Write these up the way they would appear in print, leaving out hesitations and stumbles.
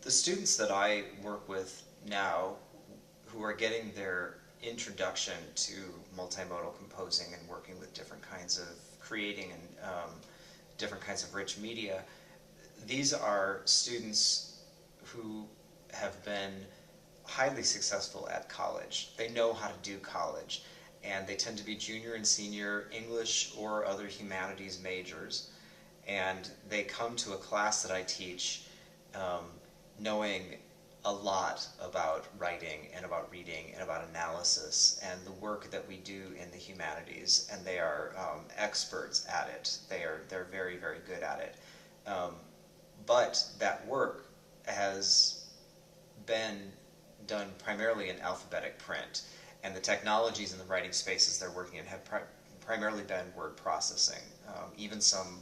The students that I work with now who are getting their introduction to multimodal composing and working with different kinds of creating and different kinds of rich media, these are students who have been highly successful at college. They know how to do college, and they tend to be junior and senior English or other humanities majors, and they come to a class that I teach knowing a lot about writing and about reading and about analysis and the work that we do in the humanities, and they are experts at it. They're very, very good at it. But that work has been done primarily in alphabetic print, and the technologies in the writing spaces they're working in have primarily been word processing, even some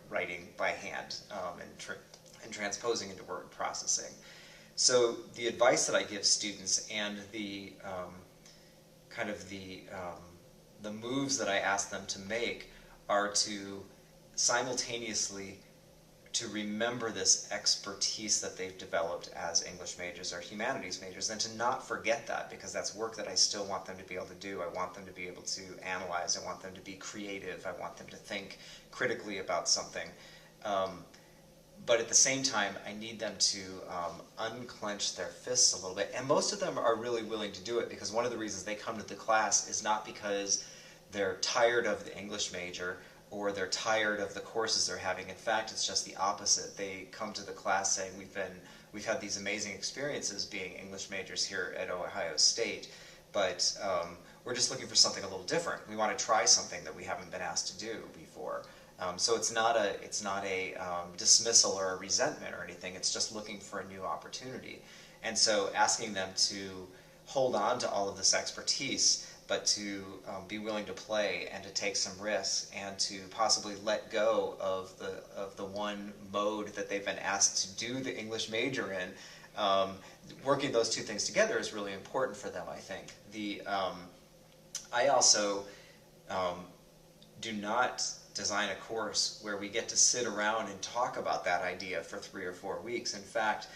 writing by hand and transposing into word processing. So the advice that I give students and the kind of the moves that I ask them to make are to simultaneously to remember this expertise that they've developed as English majors or humanities majors, and to not forget that, because that's work that I still want them to be able to do. I want them to be able to analyze. I want them to be creative. I want them to think critically about something. But at the same time, I need them to unclench their fists a little bit. And most of them are really willing to do it, because one of the reasons they come to the class is not because they're tired of the English major or they're tired of the courses they're having. In fact, it's just the opposite. They come to the class saying, we've had these amazing experiences being English majors here at Ohio State, but we're just looking for something a little different. We want to try something that we haven't been asked to do before. So it's not a dismissal or a resentment or anything. It's just looking for a new opportunity. And so asking them to hold on to all of this expertise, but to be willing to play and to take some risks and to possibly let go of the one mode that they've been asked to do the English major in. Working those two things together is really important for them, I think. I also do not design a course where we get to sit around and talk about that idea for 3 or 4 weeks. In fact,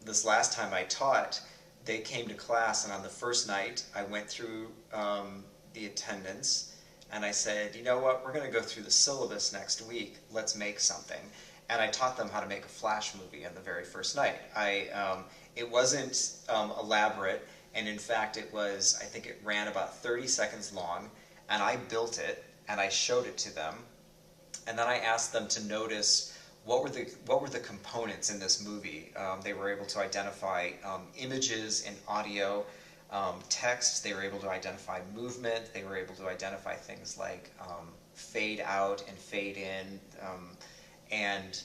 this last time I taught, they came to class, and on the first night I went through the attendance, and I said, you know what, we're going to go through the syllabus next week, let's make something. And I taught them how to make a flash movie on the very first night. It wasn't elaborate, and in fact I think it ran about 30 seconds long, and I built it, and I showed it to them, and then I asked them to notice what were the components in this movie. They were able to identify images and audio, text. They were able to identify movement. They were able to identify things like fade out and fade in. And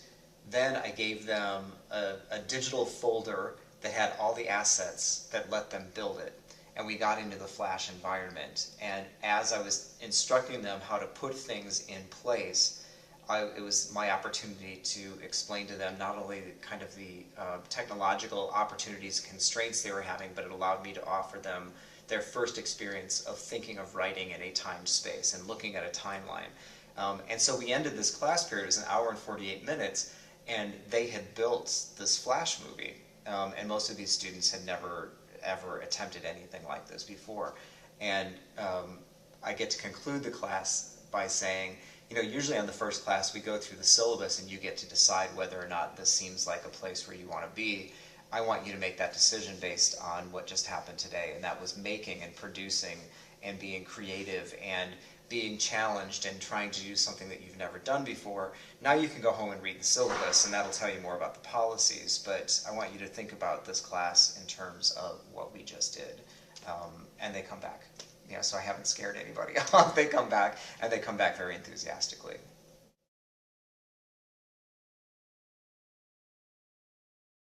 then I gave them a digital folder that had all the assets that let them build it. And we got into the Flash environment. And as I was instructing them how to put things in place, it was my opportunity to explain to them not only kind of the technological opportunities, constraints they were having, but it allowed me to offer them their first experience of thinking of writing in a timed space and looking at a timeline. And so we ended this class period, it was an hour and 48 minutes, and they had built this Flash movie. And most of these students had never ever attempted anything like this before. And I get to conclude the class by saying, usually on the first class we go through the syllabus and you get to decide whether or not this seems like a place where you want to be. I want you to make that decision based on what just happened today, and that was making and producing and being creative and being challenged and trying to do something that you've never done before. Now you can go home and read the syllabus, and that'll tell you more about the policies, but I want you to think about this class in terms of what we just did. And they come back. So I haven't scared anybody off. They come back, and they come back very enthusiastically.